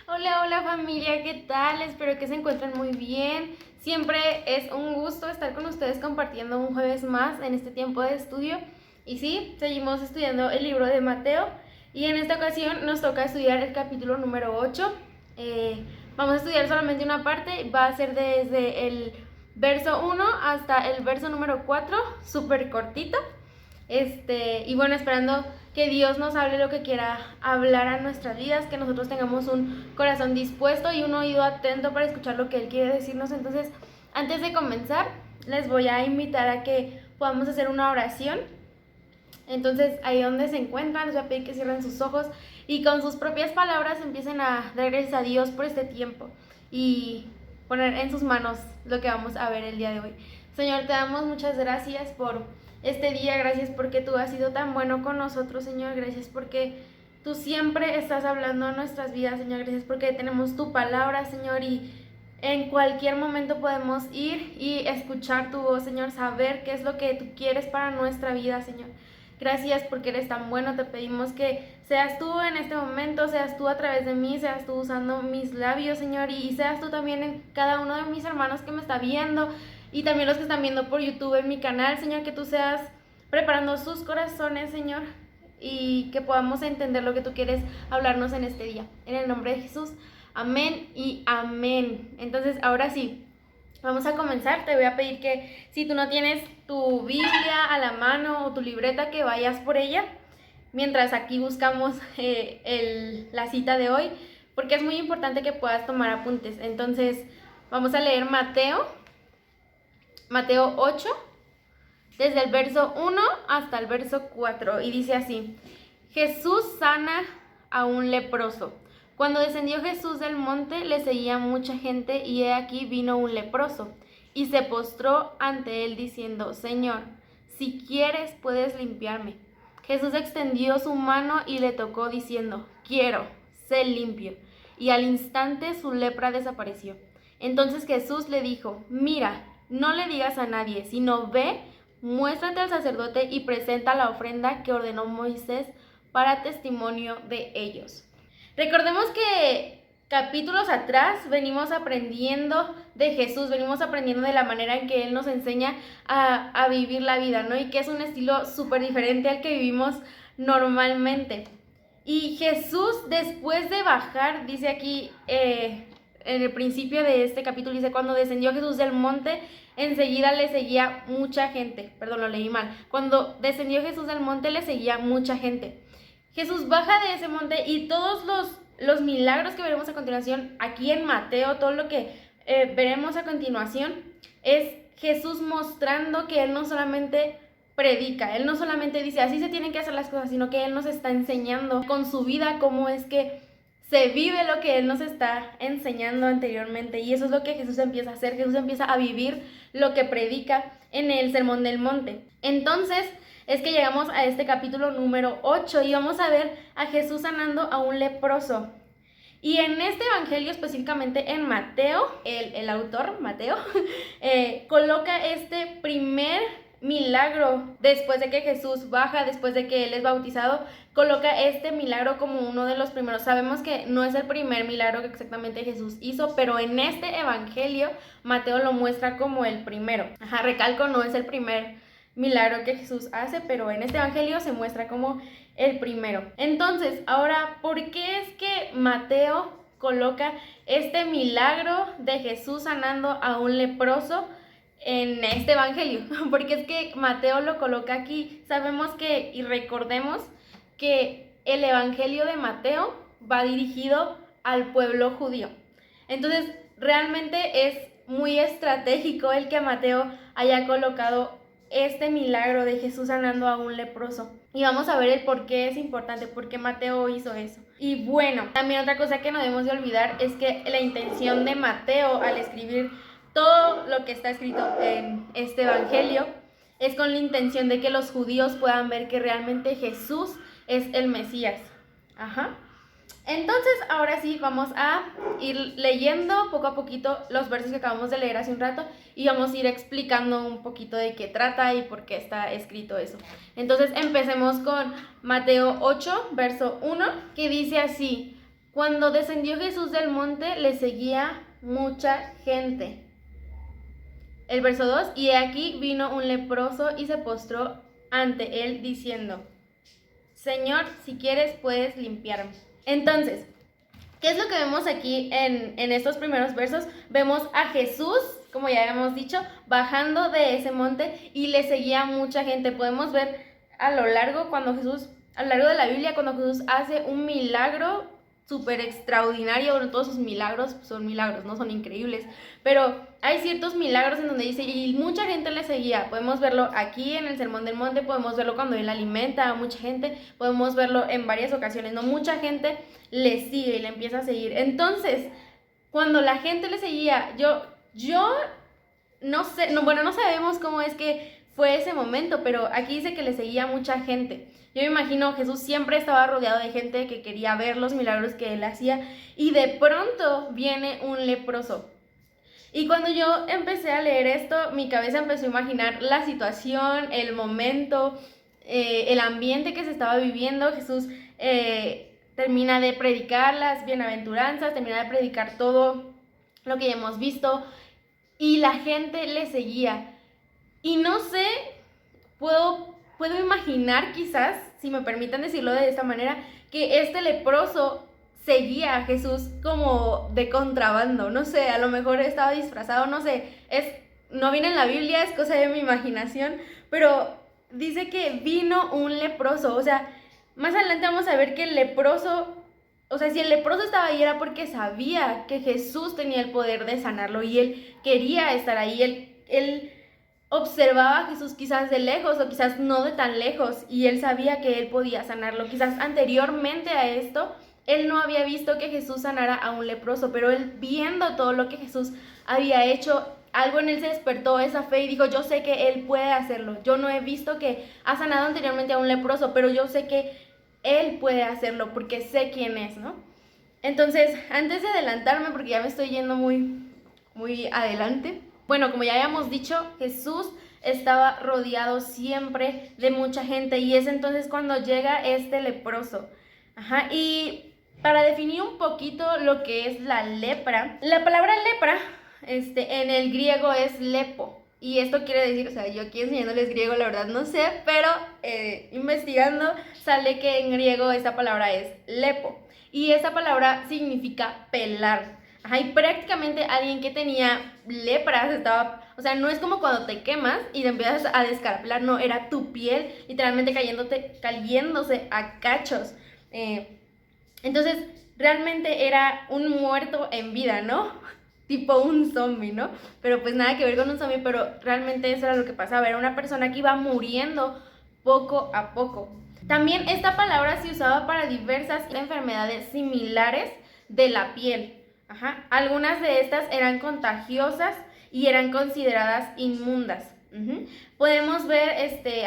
Hola, hola familia, ¿qué tal? Espero que se encuentren muy bien. Siempre es un gusto estar con ustedes compartiendo un jueves más en este tiempo de estudio. Y sí, seguimos estudiando el libro de Mateo y en esta ocasión nos toca estudiar el capítulo número 8. Vamos a estudiar solamente una parte, va a ser desde el verso 1 hasta el verso número 4, súper cortito. Y bueno, esperando que Dios nos hable lo que quiera hablar a nuestras vidas, que nosotros tengamos un corazón dispuesto y un oído atento para escuchar lo que Él quiere decirnos. Entonces, antes de comenzar, les voy a invitar a que podamos hacer una oración. Entonces, ahí donde se encuentran, les voy a pedir que cierren sus ojos y con sus propias palabras empiecen a dar gracias a Dios por este tiempo y poner en sus manos lo que vamos a ver el día de hoy. Señor, te damos muchas gracias por este día, gracias porque tú has sido tan bueno con nosotros, Señor, gracias porque tú siempre estás hablando a nuestras vidas, Señor, gracias porque tenemos tu palabra, Señor, y en cualquier momento podemos ir y escuchar tu voz, Señor, saber qué es lo que tú quieres para nuestra vida, Señor. Gracias porque eres tan bueno, te pedimos que seas tú en este momento, seas tú a través de mí, seas tú usando mis labios, Señor, y seas tú también en cada uno de mis hermanos que me está viendo y también los que están viendo por YouTube en mi canal, Señor, que tú seas preparando sus corazones, Señor, y que podamos entender lo que tú quieres hablarnos en este día. En el nombre de Jesús, amén y amén. Entonces, ahora sí, vamos a comenzar. Te voy a pedir que si tú no tienes tu Biblia a la mano o tu libreta, que vayas por ella mientras aquí buscamos la cita de hoy, porque es muy importante que puedas tomar apuntes. Entonces, vamos a leer Mateo 8, desde el verso 1 hasta el verso 4, y dice así: Jesús sana a un leproso. Cuando descendió Jesús del monte, le seguía mucha gente, y he aquí vino un leproso, y se postró ante él diciendo: Señor, si quieres, puedes limpiarme. Jesús extendió su mano y le tocó diciendo: Quiero, sé limpio. Y al instante su lepra desapareció. Entonces Jesús le dijo: Mira, no le digas a nadie, sino ve, muéstrate al sacerdote y presenta la ofrenda que ordenó Moisés para testimonio de ellos. Recordemos que capítulos atrás venimos aprendiendo de Jesús, venimos aprendiendo de la manera en que Él nos enseña a vivir la vida, ¿no? Y que es un estilo súper diferente al que vivimos normalmente. Y Jesús, después de bajar, dice aquí en el principio de este capítulo, dice: cuando descendió Jesús del monte, enseguida le seguía mucha gente. Perdón, lo leí mal. Cuando descendió Jesús del monte, le seguía mucha gente. Jesús baja de ese monte y todos los milagros que veremos a continuación aquí en Mateo, todo lo que veremos a continuación, es Jesús mostrando que Él no solamente predica, Él no solamente dice así se tienen que hacer las cosas, sino que Él nos está enseñando con su vida cómo es que se vive lo que Él nos está enseñando anteriormente. Y eso es lo que Jesús empieza a hacer. Jesús empieza a vivir lo que predica en el Sermón del Monte. Entonces es que llegamos a este capítulo número 8 y vamos a ver a Jesús sanando a un leproso. Y en este evangelio, específicamente en Mateo, el autor, Mateo, coloca este primer milagro después de que Jesús baja, después de que Él es bautizado, coloca este milagro como uno de los primeros. Sabemos que no es el primer milagro que exactamente Jesús hizo, pero en este evangelio Mateo lo muestra como el primero. Recalco, no es el primer milagro que Jesús hace, pero en este evangelio se muestra como el primero. Entonces, ahora, ¿por qué es que Mateo coloca este milagro de Jesús sanando a un leproso en este evangelio? Porque es que Mateo lo coloca aquí. Sabemos que, y recordemos que el evangelio de Mateo va dirigido al pueblo judío. Entonces, realmente es muy estratégico el que Mateo haya colocado este milagro de Jesús sanando a un leproso. Y vamos a ver el por qué es importante, por qué Mateo hizo eso. Y bueno, también otra cosa que no debemos de olvidar es que la intención de Mateo al escribir todo lo que está escrito en este evangelio es con la intención de que los judíos puedan ver que realmente Jesús es el Mesías. Entonces, ahora sí, vamos a ir leyendo poco a poquito los versos que acabamos de leer hace un rato y vamos a ir explicando un poquito de qué trata y por qué está escrito eso. Entonces, empecemos con Mateo 8, verso 1, que dice así: Cuando descendió Jesús del monte, le seguía mucha gente. El verso 2, y aquí vino un leproso y se postró ante él diciendo, Señor, si quieres puedes limpiarme. Entonces, ¿qué es lo que vemos aquí en estos primeros versos? Vemos a Jesús, como ya habíamos dicho, bajando de ese monte y le seguía mucha gente. Podemos ver a lo largo de la Biblia, cuando Jesús hace un milagro súper extraordinario. Bueno, todos sus milagros son milagros, no son increíbles, pero hay ciertos milagros en donde dice, y mucha gente le seguía. Podemos verlo aquí en el Sermón del Monte, podemos verlo cuando él alimenta a mucha gente, podemos verlo en varias ocasiones, ¿no? Mucha gente le sigue y le empieza a seguir. Entonces, cuando la gente le seguía, yo no sé, no sabemos cómo es que fue ese momento, pero aquí dice que le seguía mucha gente. Yo me imagino Jesús siempre estaba rodeado de gente que quería ver los milagros que él hacía, y de pronto viene un leproso. Y cuando yo empecé a leer esto, mi cabeza empezó a imaginar la situación, el momento, el ambiente que se estaba viviendo. Jesús termina de predicar las bienaventuranzas, termina de predicar todo lo que ya hemos visto, y la gente le seguía. Y no sé, puedo imaginar quizás, si me permiten decirlo de esta manera, que este leproso seguía a Jesús como de contrabando. No sé, a lo mejor estaba disfrazado, no sé, no viene en la Biblia, es cosa de mi imaginación, pero dice que vino un leproso. O sea, más adelante vamos a ver que el leproso, o sea, si el leproso estaba ahí era porque sabía que Jesús tenía el poder de sanarlo y él quería estar ahí. Él observaba a Jesús quizás de lejos o quizás no de tan lejos, y él sabía que él podía sanarlo. Quizás anteriormente a esto, él no había visto que Jesús sanara a un leproso, pero él, viendo todo lo que Jesús había hecho, algo en él se despertó esa fe y dijo, yo sé que él puede hacerlo. Yo no he visto que ha sanado anteriormente a un leproso, pero yo sé que él puede hacerlo porque sé quién es, ¿no? Entonces, antes de adelantarme, porque ya me estoy yendo muy adelante, bueno, como ya habíamos dicho, Jesús estaba rodeado siempre de mucha gente, y es entonces cuando llega este leproso. Y para definir un poquito lo que es la lepra, la palabra lepra en el griego es lepo. Y esto quiere decir, o sea, yo aquí enseñándoles griego, la verdad no sé, pero investigando sale que en griego esa palabra es lepo. Y esa palabra significa pelar. Y prácticamente alguien que tenía lepra o sea, no es como cuando te quemas y te empiezas a descaraplar, no, era tu piel literalmente cayéndose a cachos. Entonces, realmente era un muerto en vida, ¿no? Tipo un zombie, ¿no? Pero pues nada que ver con un zombie, pero realmente eso era lo que pasaba. Era una persona que iba muriendo poco a poco. También esta palabra se usaba para diversas enfermedades similares de la piel. Algunas de estas eran contagiosas y eran consideradas inmundas. Podemos ver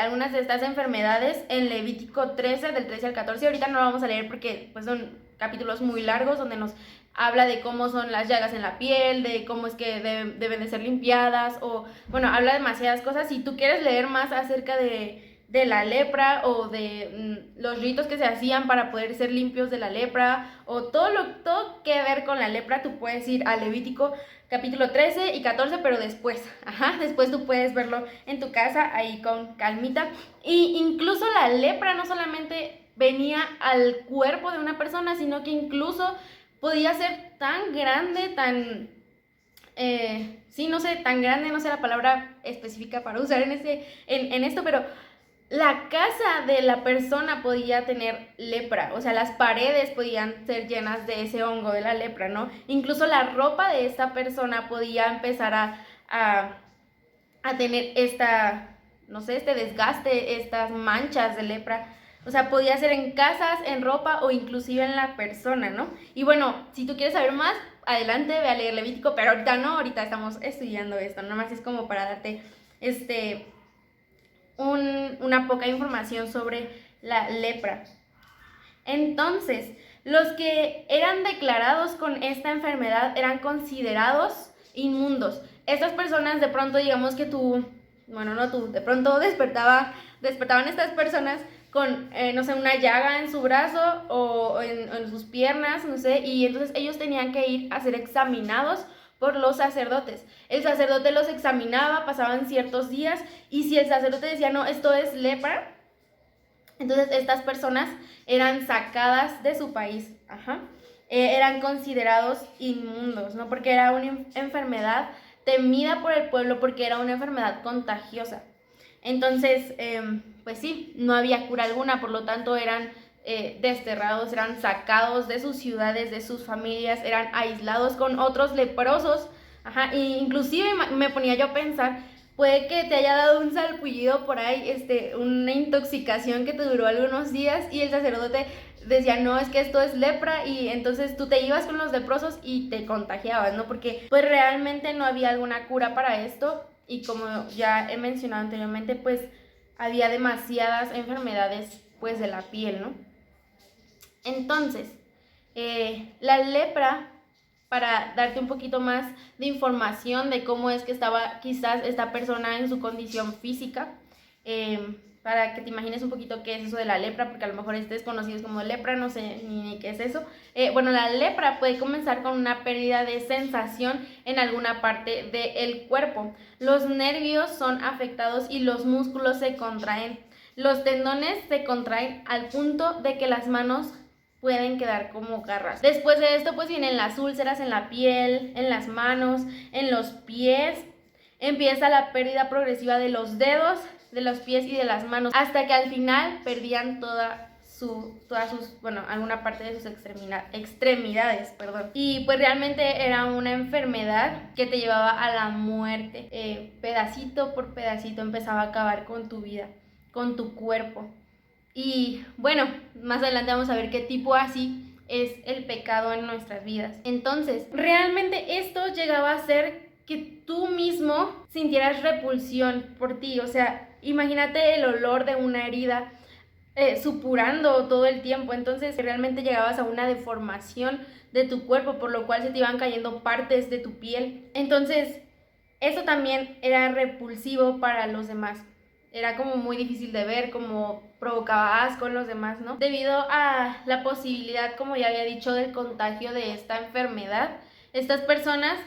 algunas de estas enfermedades en Levítico 13, del 13 al 14. Ahorita no lo vamos a leer porque pues, son capítulos muy largos donde nos habla de cómo son las llagas en la piel, de cómo es que deben de ser limpiadas, o bueno, habla demasiadas cosas. Si tú quieres leer más acerca de la lepra o de los ritos que se hacían para poder ser limpios de la lepra, o todo que ver con la lepra, tú puedes ir a Levítico capítulo 13 y 14, pero después tú puedes verlo en tu casa ahí con calmita. Y incluso la lepra no solamente venía al cuerpo de una persona, sino que incluso podía ser tan grande, tan grande, no sé la palabra específica para usar en esto, pero la casa de la persona podía tener lepra. O sea, las paredes podían ser llenas de ese hongo de la lepra, ¿no? Incluso la ropa de esta persona podía empezar a tener este desgaste, estas manchas de lepra. O sea, podía ser en casas, en ropa o inclusive en la persona, ¿no? Y bueno, si tú quieres saber más, adelante, ve a leer Levítico, pero ahorita no, ahorita estamos estudiando esto, nada más es como para darte una poca información sobre la lepra. Entonces, los que eran declarados con esta enfermedad eran considerados inmundos. Estas personas, de pronto, digamos que de pronto despertaban estas personas con, no sé, una llaga en su brazo o en sus piernas, no sé, y entonces ellos tenían que ir a ser examinados por los sacerdotes. El sacerdote los examinaba, pasaban ciertos días, y si el sacerdote decía, no, esto es lepra, entonces estas personas eran sacadas de su país, eran considerados inmundos, ¿no? Porque era una enfermedad temida por el pueblo, porque era una enfermedad contagiosa. Entonces, pues sí, no había cura alguna, por lo tanto eran desterrados, eran sacados de sus ciudades, de sus familias, eran aislados con otros leprosos, e inclusive me ponía yo a pensar, puede que te haya dado un salpullido por ahí, una intoxicación que te duró algunos días y el sacerdote decía, no, es que esto es lepra, y entonces tú te ibas con los leprosos y te contagiabas, ¿no? Porque pues realmente no había alguna cura para esto, y como ya he mencionado anteriormente, pues había demasiadas enfermedades pues de la piel, ¿no? Entonces, la lepra, para darte un poquito más de información de cómo es que estaba quizás esta persona en su condición física, para que te imagines un poquito qué es eso de la lepra, porque a lo mejor estés conocido como lepra, no sé ni qué es eso. Bueno, la lepra puede comenzar con una pérdida de sensación en alguna parte del cuerpo. Los nervios son afectados y los músculos se contraen. Los tendones se contraen al punto de que las manos pueden quedar como garras. Después de esto pues vienen las úlceras en la piel, en las manos, en los pies. Empieza la pérdida progresiva de los dedos, de los pies y de las manos, hasta que al final perdían alguna parte de sus extremidades, perdón. Y pues realmente era una enfermedad que te llevaba a la muerte. Pedacito por pedacito empezaba a acabar con tu vida, con tu cuerpo. Y bueno, más adelante vamos a ver qué tipo así es el pecado en nuestras vidas. Entonces, realmente esto llegaba a ser que tú mismo sintieras repulsión por ti. O sea, imagínate el olor de una herida supurando todo el tiempo. Entonces realmente llegabas a una deformación de tu cuerpo, por lo cual se te iban cayendo partes de tu piel. Entonces eso también era repulsivo para los demás. Era como muy difícil de ver, como provocaba asco en los demás, ¿no? Debido a la posibilidad, como ya había dicho, del contagio de esta enfermedad, estas personas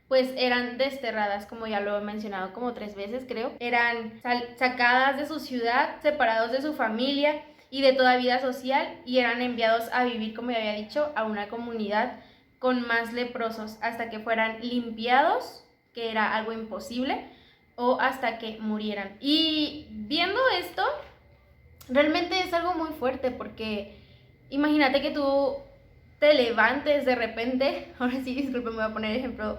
pues eran desterradas, como ya lo he mencionado como 3 veces, creo. Eran sacadas de su ciudad, separados de su familia y de toda vida social, y eran enviados a vivir, como ya había dicho, a una comunidad con más leprosos, hasta que fueran limpiados, que era algo imposible, o hasta que murieran. Y viendo esto, realmente es algo muy fuerte, porque imagínate que tú te levantes de repente, ahora sí, disculpen, me voy a poner ejemplo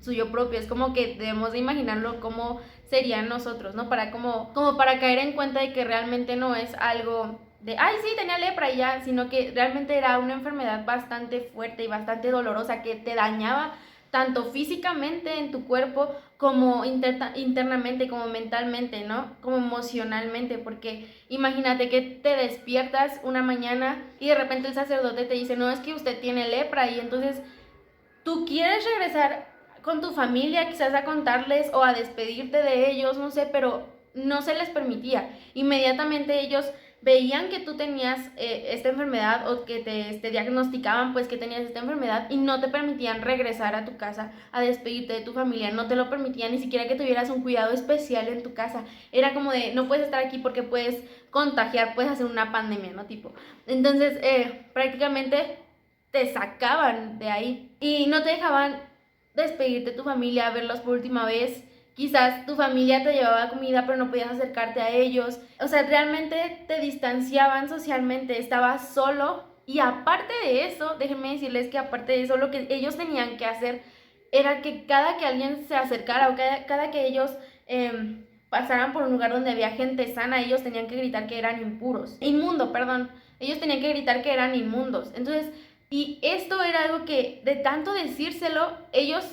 suyo propio, es como que debemos de imaginarlo cómo serían nosotros, ¿no? Como para caer en cuenta de que realmente no es algo de, ay, sí, tenía lepra y ya, sino que realmente era una enfermedad bastante fuerte y bastante dolorosa, que te dañaba tanto físicamente en tu cuerpo, como internamente, como mentalmente, ¿no? Como emocionalmente, porque imagínate que te despiertas una mañana y de repente el sacerdote te dice, no, es que usted tiene lepra, y entonces tú quieres regresar con tu familia, quizás a contarles o a despedirte de ellos, no sé, pero no se les permitía. Inmediatamente ellos veían que tú tenías esta enfermedad, o que te diagnosticaban pues que tenías esta enfermedad, y no te permitían regresar a tu casa a despedirte de tu familia, no te lo permitían, ni siquiera que tuvieras un cuidado especial en tu casa. Era como de, no puedes estar aquí porque puedes contagiar, puedes hacer una pandemia, ¿no? Tipo, entonces prácticamente te sacaban de ahí y no te dejaban despedirte de tu familia, verlos por última vez. Quizás tu familia te llevaba comida, pero no podías acercarte a ellos. O sea, realmente te distanciaban socialmente, estabas solo. Y aparte de eso, déjenme decirles que aparte de eso, lo que ellos tenían que hacer era que cada que alguien se acercara, o cada que ellos pasaran por un lugar donde había gente sana, ellos tenían que gritar que eran inmundo, perdón. Ellos tenían que gritar que eran inmundos. Entonces, y esto era algo que de tanto decírselo, ellos,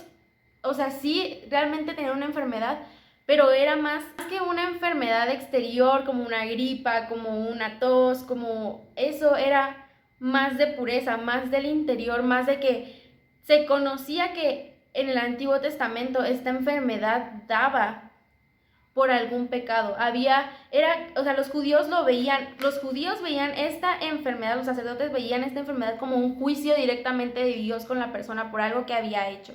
o sea, sí, realmente tenían una enfermedad, pero era más que una enfermedad exterior, como una gripa, como una tos, como eso, era más de pureza, más del interior, más de que se conocía que en el Antiguo Testamento esta enfermedad daba por algún pecado. Los judíos veían esta enfermedad, los sacerdotes veían esta enfermedad como un juicio directamente de Dios con la persona por algo que había hecho.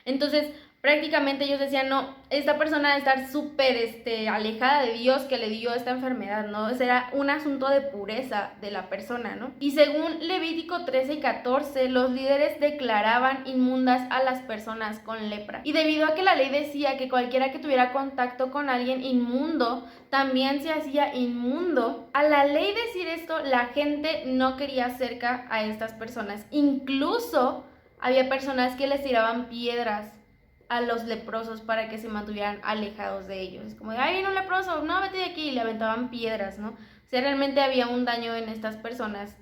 Entonces, prácticamente ellos decían, no, esta persona debe estar súper alejada de Dios que le dio esta enfermedad, ¿no? Ese era un asunto de pureza de la persona, ¿no? Y según Levítico 13 y 14, los líderes declaraban inmundas a las personas con lepra. Y debido a que la ley decía que cualquiera que tuviera contacto con alguien inmundo también se hacía inmundo, a la ley decir esto, la gente no quería cerca a estas personas. Incluso había personas que les tiraban piedras a los leprosos para que se mantuvieran alejados de ellos. Es como, ay, viene un leproso, no, vete de aquí, y le aventaban piedras, ¿no? O sea, realmente había un daño en estas personas.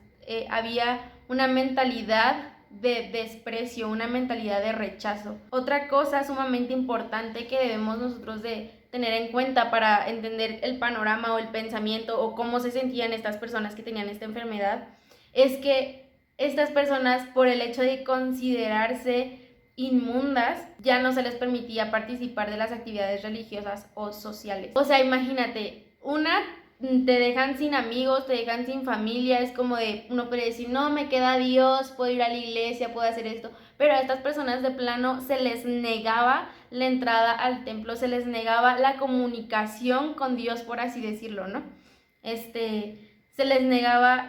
Había una mentalidad de desprecio, una mentalidad de rechazo. Otra cosa sumamente importante que debemos nosotros de tener en cuenta para entender el panorama o el pensamiento o cómo se sentían estas personas que tenían esta enfermedad es que estas personas, por el hecho de considerarse inmundas, ya no se les permitía participar de las actividades religiosas o sociales. O sea, imagínate, te dejan sin amigos, te dejan sin familia, es como de, uno puede decir, no, me queda Dios, puedo ir a la iglesia, puedo hacer esto, pero a estas personas de plano se les negaba la entrada al templo, se les negaba la comunicación con Dios, por así decirlo, ¿no? Se les negaba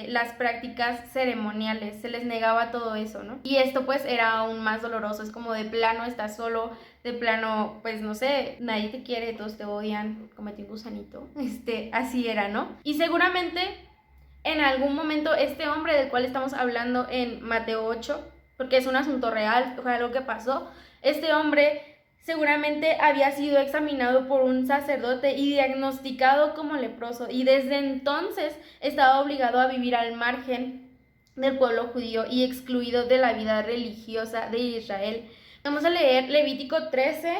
las prácticas ceremoniales, se les negaba todo eso, ¿no? Y esto pues era aún más doloroso, es como de plano estás solo, de plano pues no sé, nadie te quiere, todos te odian, cometí un gusanito, así era, ¿no? Y seguramente en algún momento este hombre del cual estamos hablando en Mateo 8, porque es un asunto real, fue algo que pasó, este hombre seguramente había sido examinado por un sacerdote y diagnosticado como leproso, y desde entonces estaba obligado a vivir al margen del pueblo judío y excluido de la vida religiosa de Israel. Vamos a leer Levítico 13,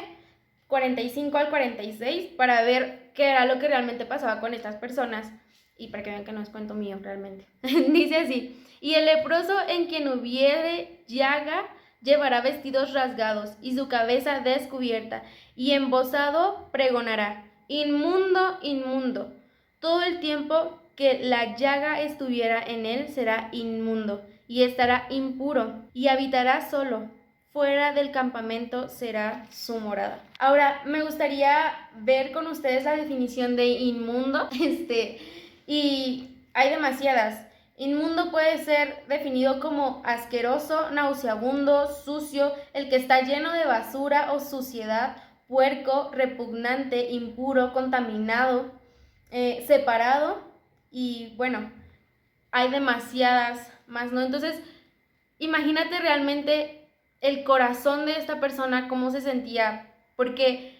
45 al 46 para ver qué era lo que realmente pasaba con estas personas y para que vean que no es cuento mío realmente. Dice así: y el leproso en quien hubiere llaga llevará vestidos rasgados y su cabeza descubierta, y embozado pregonará: inmundo, inmundo. Todo el tiempo que la llaga estuviera en él será inmundo, y estará impuro, y habitará solo. Fuera del campamento será su morada. Ahora, me gustaría ver con ustedes la definición de inmundo, y hay demasiadas. Inmundo puede ser definido como asqueroso, nauseabundo, sucio, el que está lleno de basura o suciedad, puerco, repugnante, impuro, contaminado, separado, y bueno, hay demasiadas más, ¿no? Entonces, imagínate realmente el corazón de esta persona, cómo se sentía, porque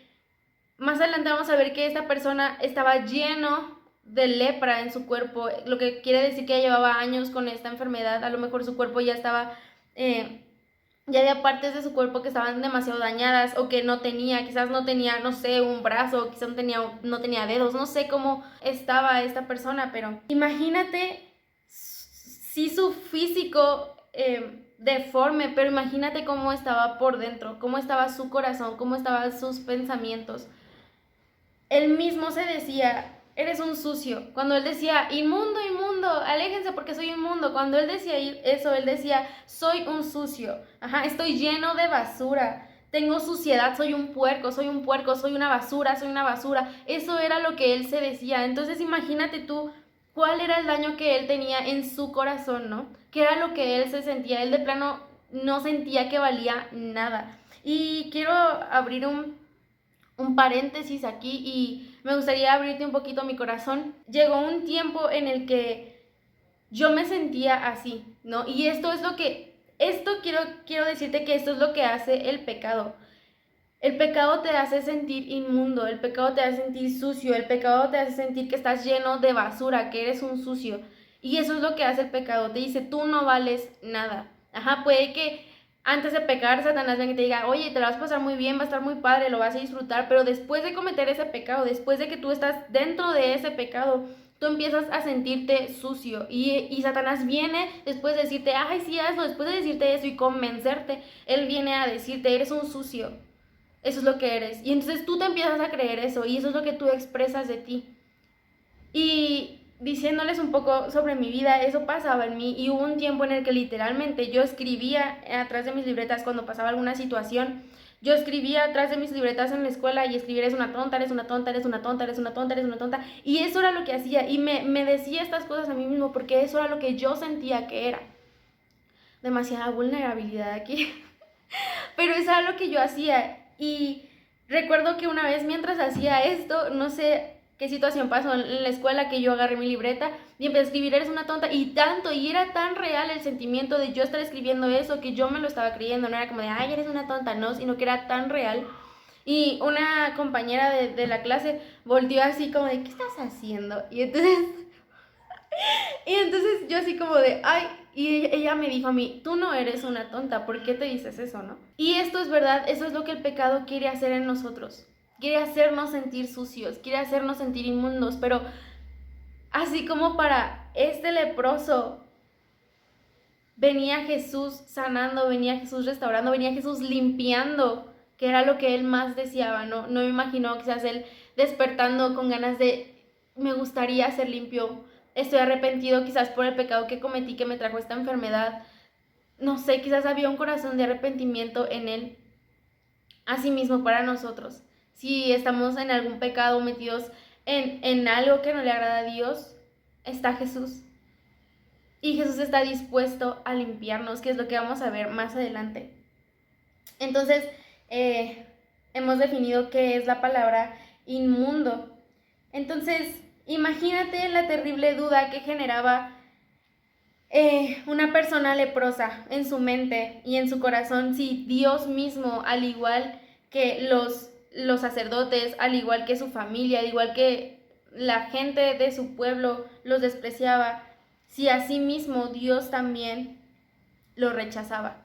más adelante vamos a ver que esta persona estaba lleno de lepra en su cuerpo, lo que quiere decir que ya llevaba años con esta enfermedad. A lo mejor su cuerpo ya estaba, ya había partes de su cuerpo que estaban demasiado dañadas o que no tenía, quizás no tenía, no sé, un brazo, quizás no tenía dedos, no sé cómo estaba esta persona, pero imagínate si su físico deforme, pero imagínate cómo estaba por dentro, cómo estaba su corazón, cómo estaban sus pensamientos. Él mismo se decía: eres un sucio. Cuando él decía: inmundo, inmundo, aléjense porque soy inmundo. Cuando él decía eso, él decía: soy un sucio. Estoy lleno de basura. Tengo suciedad, soy un puerco, soy una basura, soy una basura. Eso era lo que él se decía. Entonces imagínate tú cuál era el daño que él tenía en su corazón, ¿no? ¿Qué era lo que él se sentía? Él de plano no sentía que valía nada. Y quiero abrir un paréntesis aquí y me gustaría abrirte un poquito mi corazón. Llegó un tiempo en el que yo me sentía así, ¿no? Y quiero decirte que esto es lo que hace el pecado. El pecado te hace sentir inmundo, el pecado te hace sentir sucio, el pecado te hace sentir que estás lleno de basura, que eres un sucio. Y eso es lo que hace el pecado, te dice: tú no vales nada. Puede que antes de pecar Satanás venga y te diga: oye, te lo vas a pasar muy bien, va a estar muy padre, lo vas a disfrutar, pero después de cometer ese pecado, después de que tú estás dentro de ese pecado, tú empiezas a sentirte sucio y Satanás viene después de decirte: ay, sí, hazlo, después de decirte eso y convencerte, él viene a decirte: eres un sucio, eso es lo que eres. Y entonces tú te empiezas a creer eso y eso es lo que tú expresas de ti. Y diciéndoles un poco sobre mi vida, eso pasaba en mí y hubo un tiempo en el que literalmente yo escribía atrás de mis libretas cuando pasaba alguna situación. Yo escribía atrás de mis libretas en la escuela y escribir eres una tonta, eres una tonta, eres una tonta, eres una tonta, eres una tonta. Y eso era lo que hacía y me decía estas cosas a mí mismo porque eso era lo que yo sentía que era. Demasiada vulnerabilidad aquí. Pero eso era lo que yo hacía y recuerdo que una vez mientras hacía esto, no sé qué situación pasó en la escuela, que yo agarré mi libreta y empecé a escribir eres una tonta y tanto, y era tan real el sentimiento de yo estar escribiendo eso que yo me lo estaba creyendo, no era como de ay eres una tonta, no, sino que era tan real. Y una compañera de la clase volteó así como de ¿qué estás haciendo? Y entonces yo así como de, ay, y ella me dijo a mí, tú no eres una tonta, ¿por qué te dices eso, no? Y esto es verdad, eso es lo que el pecado quiere hacer en nosotros. Quiere hacernos sentir sucios, quiere hacernos sentir inmundos, pero así como para este leproso venía Jesús sanando, venía Jesús restaurando, venía Jesús limpiando, que era lo que él más deseaba, ¿no? No me imagino quizás él despertando con ganas de, me gustaría ser limpio, estoy arrepentido quizás por el pecado que cometí que me trajo esta enfermedad. No sé, quizás había un corazón de arrepentimiento en él. Asimismo para nosotros, si estamos en algún pecado, metidos en algo que no le agrada a Dios, está Jesús. Y Jesús está dispuesto a limpiarnos, que es lo que vamos a ver más adelante. Entonces, hemos definido qué es la palabra inmundo. Entonces, imagínate la terrible duda que generaba una persona leprosa en su mente y en su corazón si Dios mismo, al igual que los sacerdotes, al igual que su familia, al igual que la gente de su pueblo los despreciaba, si así mismo Dios también lo rechazaba.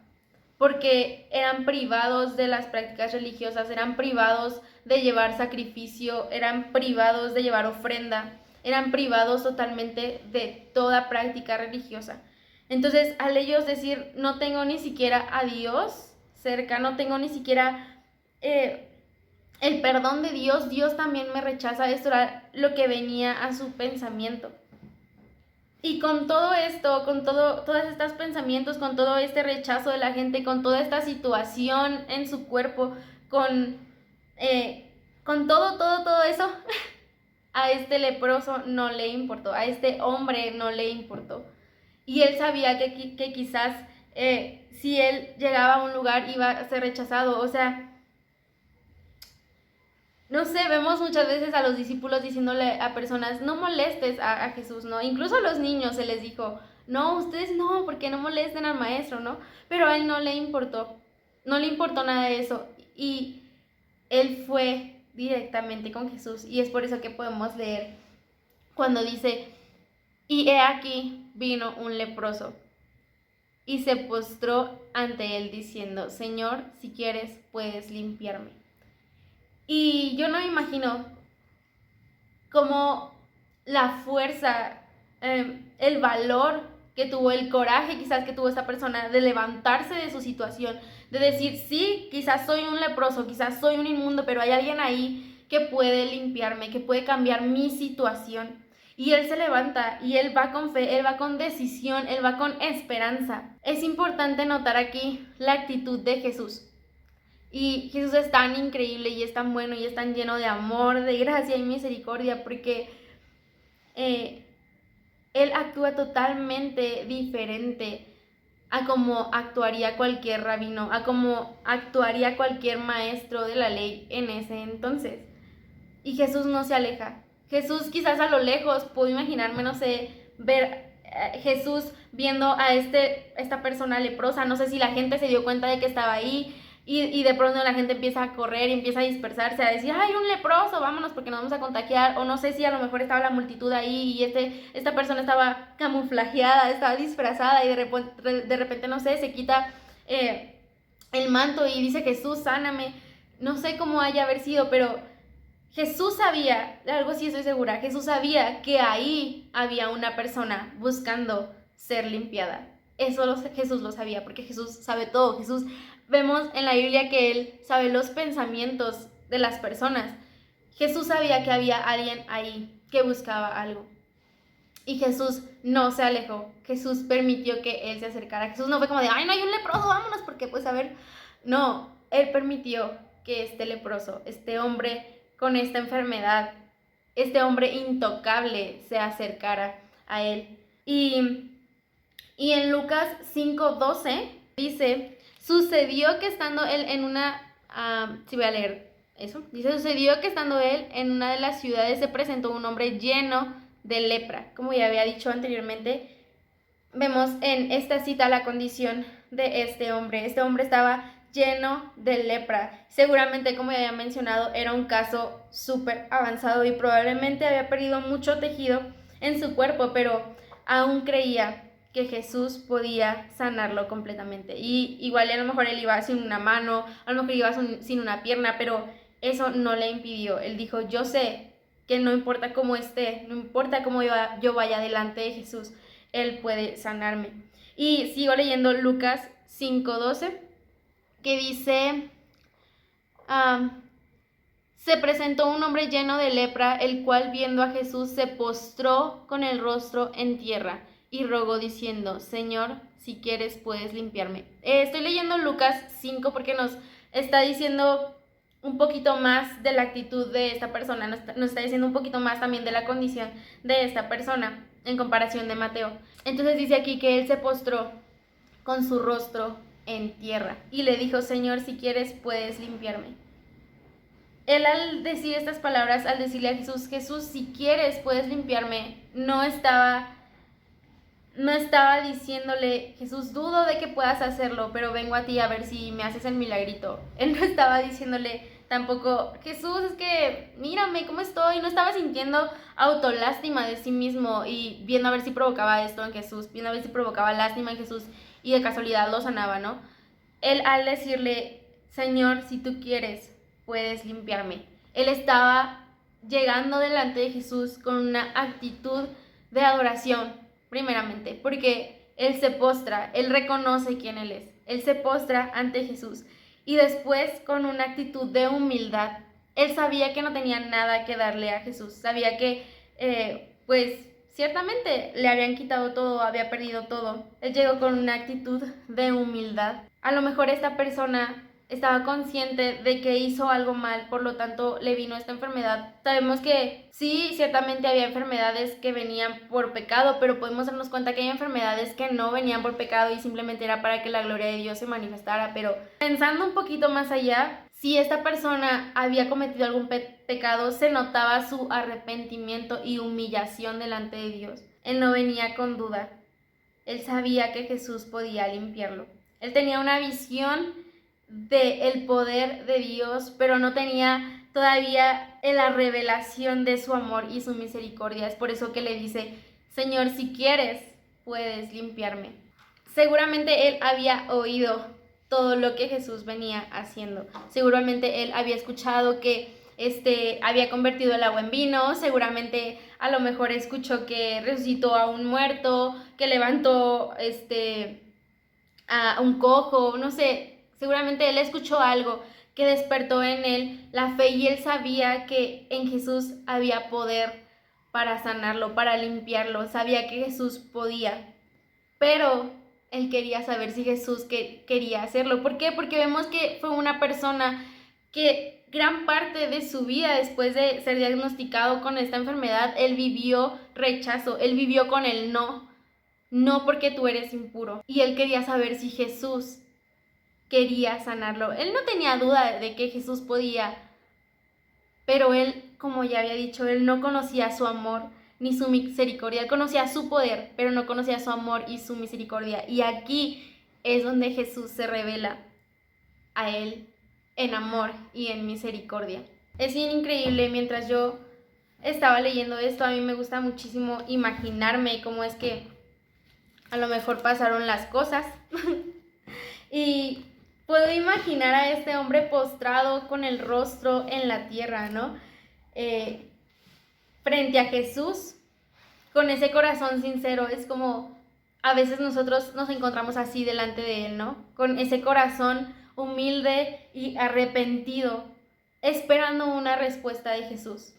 Porque eran privados de las prácticas religiosas, eran privados de llevar sacrificio, eran privados de llevar ofrenda, eran privados totalmente de toda práctica religiosa. Entonces, al ellos decir, no tengo ni siquiera a Dios cerca, no tengo ni siquiera el perdón de Dios, Dios también me rechaza, esto era lo que venía a su pensamiento. Y con todo esto, con todos estos pensamientos, con todo este rechazo de la gente, con toda esta situación en su cuerpo, con todo eso, a este leproso no le importó, a este hombre no le importó. Y él sabía que quizás si él llegaba a un lugar iba a ser rechazado, o sea, no sé, vemos muchas veces a los discípulos diciéndole a personas, no molestes a Jesús, ¿no? Incluso a los niños se les dijo, no, ustedes no, porque no molesten al maestro, ¿no? Pero a él no le importó nada de eso. Y él fue directamente con Jesús. Y es por eso que podemos leer cuando dice, y he aquí vino un leproso. Y se postró ante él diciendo, Señor, si quieres, puedes limpiarme. Y yo no me imagino cómo la fuerza, el valor que tuvo, el coraje quizás que tuvo esta persona de levantarse de su situación, de decir, sí, quizás soy un leproso, quizás soy un inmundo, pero hay alguien ahí que puede limpiarme, que puede cambiar mi situación. Y él se levanta y él va con fe, él va con decisión, él va con esperanza. Es importante notar aquí la actitud de Jesús. Y Jesús es tan increíble y es tan bueno y es tan lleno de amor, de gracia y misericordia porque Él actúa totalmente diferente a como actuaría cualquier rabino, a como actuaría cualquier maestro de la ley en ese entonces. Y Jesús no se aleja. Jesús quizás a lo lejos, puedo imaginarme, no sé, ver Jesús viendo a esta persona leprosa, no sé si la gente se dio cuenta de que estaba ahí, y de pronto la gente empieza a correr y empieza a dispersarse, a decir, ay, un leproso, vámonos porque nos vamos a contagiar, o no sé si a lo mejor estaba la multitud ahí y esta persona estaba camuflajeada, estaba disfrazada y de repente no sé, se quita el manto y dice, Jesús, sáname, no sé cómo haya haber sido, pero Jesús sabía, algo sí estoy segura, Jesús sabía que ahí había una persona buscando ser limpiada. Eso Jesús lo sabía, porque Jesús sabe todo, Jesús Vemos en la Biblia que Él sabe los pensamientos de las personas. Jesús sabía que había alguien ahí que buscaba algo. Y Jesús no se alejó. Jesús permitió que Él se acercara. Jesús no fue como de, ay, no hay un leproso, vámonos, porque pues a ver. No, Él permitió que este leproso, este hombre con esta enfermedad, este hombre intocable se acercara a Él. Y en Lucas 5:12 dice, sucedió que estando Él en una, sí voy a leer eso, dice, sucedió que estando Él en una de las ciudades se presentó un hombre lleno de lepra. Como ya había dicho anteriormente, vemos en esta cita la condición de este hombre. Este hombre estaba lleno de lepra. Seguramente, como ya había mencionado, era un caso súper avanzado y probablemente había perdido mucho tejido en su cuerpo, pero aún creía que Jesús podía sanarlo completamente. Y igual a lo mejor él iba sin una mano, a lo mejor iba sin una pierna, pero eso no le impidió. Él dijo, yo sé que no importa cómo esté, no importa cómo yo vaya delante de Jesús, Él puede sanarme. Y sigo leyendo Lucas 5:12, que dice, se presentó un hombre lleno de lepra, el cual viendo a Jesús se postró con el rostro en tierra y rogó diciendo, Señor, si quieres puedes limpiarme. Estoy leyendo Lucas 5 porque nos está diciendo un poquito más de la actitud de esta persona, nos está diciendo un poquito más también de la condición de esta persona en comparación de Mateo. Entonces dice aquí que él se postró con su rostro en tierra y le dijo, Señor, si quieres puedes limpiarme. Él al decir estas palabras, al decirle a Jesús, Jesús, si quieres puedes limpiarme, no estaba diciéndole, Jesús, dudo de que puedas hacerlo, pero vengo a ti a ver si me haces el milagrito. Él no estaba diciéndole tampoco, Jesús, es que mírame cómo estoy. No estaba sintiendo autolástima de sí mismo y viendo a ver si provocaba esto en Jesús, viendo a ver si provocaba lástima en Jesús y de casualidad lo sanaba, ¿no? Él al decirle, Señor, si tú quieres, puedes limpiarme. Él estaba llegando delante de Jesús con una actitud de adoración, primeramente, porque Él se postra, Él reconoce quién Él es, Él se postra ante Jesús y después con una actitud de humildad. Él sabía que no tenía nada que darle a Jesús, sabía que pues ciertamente le habían quitado todo, había perdido todo. Él llegó con una actitud de humildad. A lo mejor esta persona estaba consciente de que hizo algo mal, por lo tanto le vino esta enfermedad. Sabemos que sí, ciertamente había enfermedades que venían por pecado, pero podemos darnos cuenta que hay enfermedades que no venían por pecado y simplemente era para que la gloria de Dios se manifestara. Pero pensando un poquito más allá, si esta persona había cometido algún pecado, se notaba su arrepentimiento y humillación delante de Dios. Él no venía con duda. Él sabía que Jesús podía limpiarlo. Él tenía una visión del poder de Dios, pero no tenía todavía la revelación de su amor y su misericordia. Es por eso que le dice, Señor, si quieres, puedes limpiarme. Seguramente él había oído todo lo que Jesús venía haciendo. Seguramente él había escuchado que había convertido el agua en vino. Seguramente a lo mejor escuchó que resucitó a un muerto, que levantó a un cojo, no sé. Seguramente él escuchó algo que despertó en él la fe y él sabía que en Jesús había poder para sanarlo, para limpiarlo. Sabía que Jesús podía, pero él quería saber si Jesús quería hacerlo. ¿Por qué? Porque vemos que fue una persona que gran parte de su vida después de ser diagnosticado con esta enfermedad, él vivió rechazo, él vivió con el no porque tú eres impuro. Y él quería saber si Jesús quería sanarlo. Él no tenía duda de que Jesús podía, pero él, como ya había dicho, él no conocía su amor ni su misericordia. Él conocía su poder, pero no conocía su amor y su misericordia. Y aquí es donde Jesús se revela a él en amor y en misericordia. Es increíble. Mientras yo estaba leyendo esto, a mí me gusta muchísimo imaginarme cómo es que a lo mejor pasaron las cosas. Y puedo imaginar a este hombre postrado con el rostro en la tierra, ¿no? Frente a Jesús, con ese corazón sincero. Es como a veces nosotros nos encontramos así delante de Él, ¿no? Con ese corazón humilde y arrepentido, esperando una respuesta de Jesús.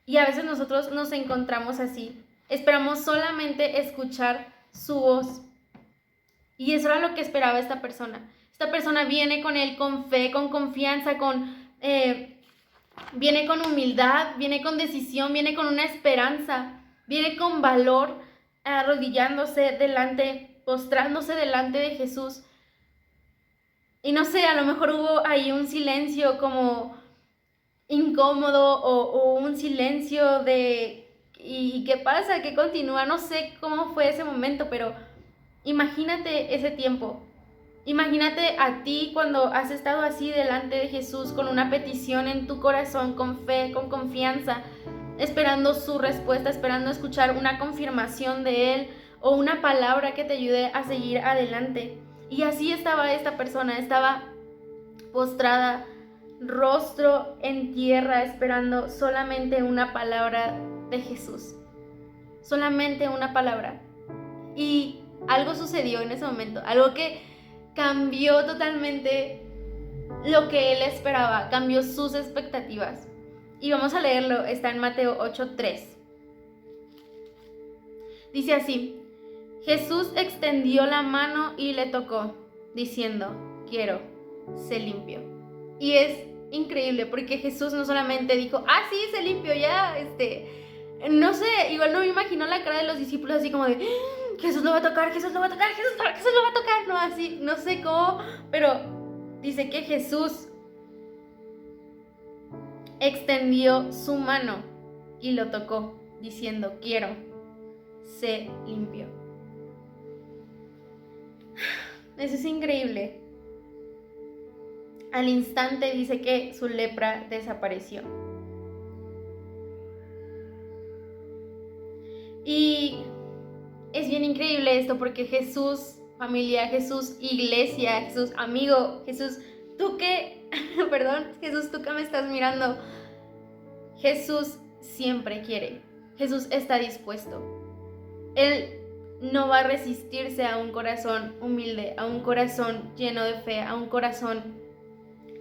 Y a veces nosotros nos encontramos así, esperamos solamente escuchar su voz. Y eso era lo que esperaba esta persona. Esta persona viene con él con fe, con confianza, viene con humildad, viene con decisión, viene con una esperanza, viene con valor, arrodillándose delante, postrándose delante de Jesús. Y no sé, a lo mejor hubo ahí un silencio como incómodo o un silencio de ¿y qué pasa? ¿Qué continúa? No sé cómo fue ese momento, pero imagínate ese tiempo. Imagínate a ti cuando has estado así delante de Jesús con una petición en tu corazón, con fe, con confianza, esperando su respuesta, esperando escuchar una confirmación de Él o una palabra que te ayude a seguir adelante. Y así estaba esta persona, estaba postrada, rostro en tierra, esperando solamente una palabra de Jesús. Solamente una palabra. Y algo sucedió en ese momento, algo que cambió totalmente lo que él esperaba, cambió sus expectativas. Y vamos a leerlo, está en Mateo 8:3. Dice así: Jesús extendió la mano y le tocó, diciendo, quiero, sé limpio. Y es increíble porque Jesús no solamente dijo, sí, sé limpio, ya, no sé, igual no me imagino la cara de los discípulos así como de, Jesús lo va a tocar, Jesús lo va a tocar, Jesús lo va a tocar, no, así, no sé cómo, pero dice que Jesús extendió su mano y lo tocó, diciendo, quiero, sé limpio. Eso es increíble. Al instante dice que su lepra desapareció. Y es bien increíble esto porque Jesús, familia, Jesús, iglesia, Jesús, amigo, Jesús, tú que, Jesús, tú que me estás mirando, Jesús siempre quiere, Jesús está dispuesto. Él no va a resistirse a un corazón humilde, a un corazón lleno de fe, a un corazón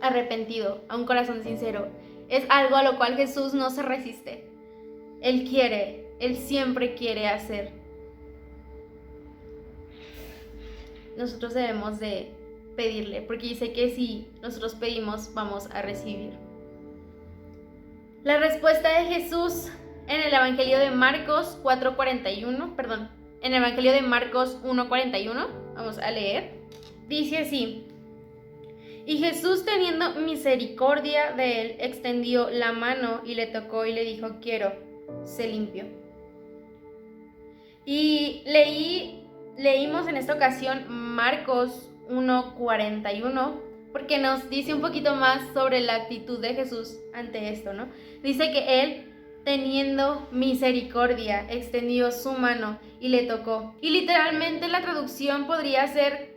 arrepentido, a un corazón sincero. Es algo a lo cual Jesús no se resiste. Él quiere, Él siempre quiere hacer. Nosotros debemos de pedirle, porque dice que si nosotros pedimos, vamos a recibir. La respuesta de Jesús en el Evangelio de Marcos 4:41, en el Evangelio de Marcos 1:41, vamos a leer, dice así: y Jesús, teniendo misericordia de él, extendió la mano y le tocó y le dijo, quiero, sé limpio. Y leímos en esta ocasión Marcos 1:41, porque nos dice un poquito más sobre la actitud de Jesús ante esto, ¿no? Dice que él, teniendo misericordia, extendió su mano y le tocó. Y literalmente la traducción podría ser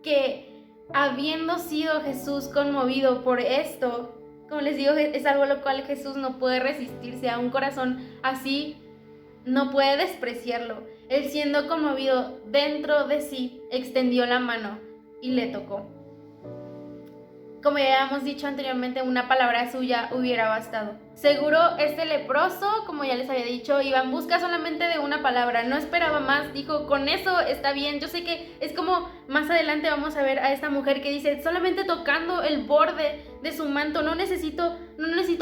que habiendo sido Jesús conmovido por esto, como les digo, es algo a lo cual Jesús no puede resistirse, a un corazón así no puede despreciarlo. Él, siendo conmovido dentro de sí, extendió la mano y le tocó. Como ya hemos dicho anteriormente, una palabra suya hubiera bastado. Seguro este leproso, como ya les había dicho, iba en busca solamente de una palabra, no esperaba más, dijo, con eso está bien. Yo sé que es como más adelante vamos a ver a esta mujer que dice, solamente tocando el borde de su manto, no necesito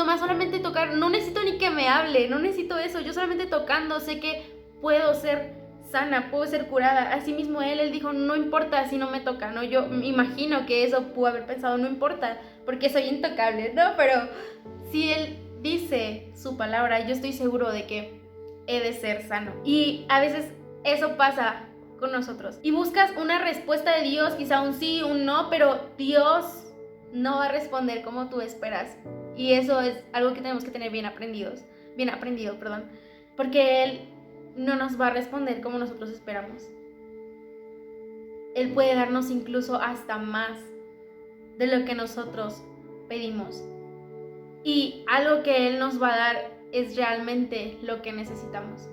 más, solamente tocar, no necesito ni que me hable, no necesito eso, yo solamente tocando sé que puedo ser sana, puedo ser curada. Asimismo él dijo, no importa si no me toca, ¿no? Yo me imagino que eso pudo haber pensado, no importa, porque soy intocable, ¿no? Pero si él dice su palabra, yo estoy seguro de que he de ser sano. Y a veces eso pasa con nosotros. Y buscas una respuesta de Dios, quizá un sí, un no, pero Dios no va a responder como tú esperas. Y eso es algo que tenemos que tener bien aprendido, porque Él no nos va a responder como nosotros esperamos. Él puede darnos incluso hasta más de lo que nosotros pedimos. Y algo que Él nos va a dar es realmente lo que necesitamos.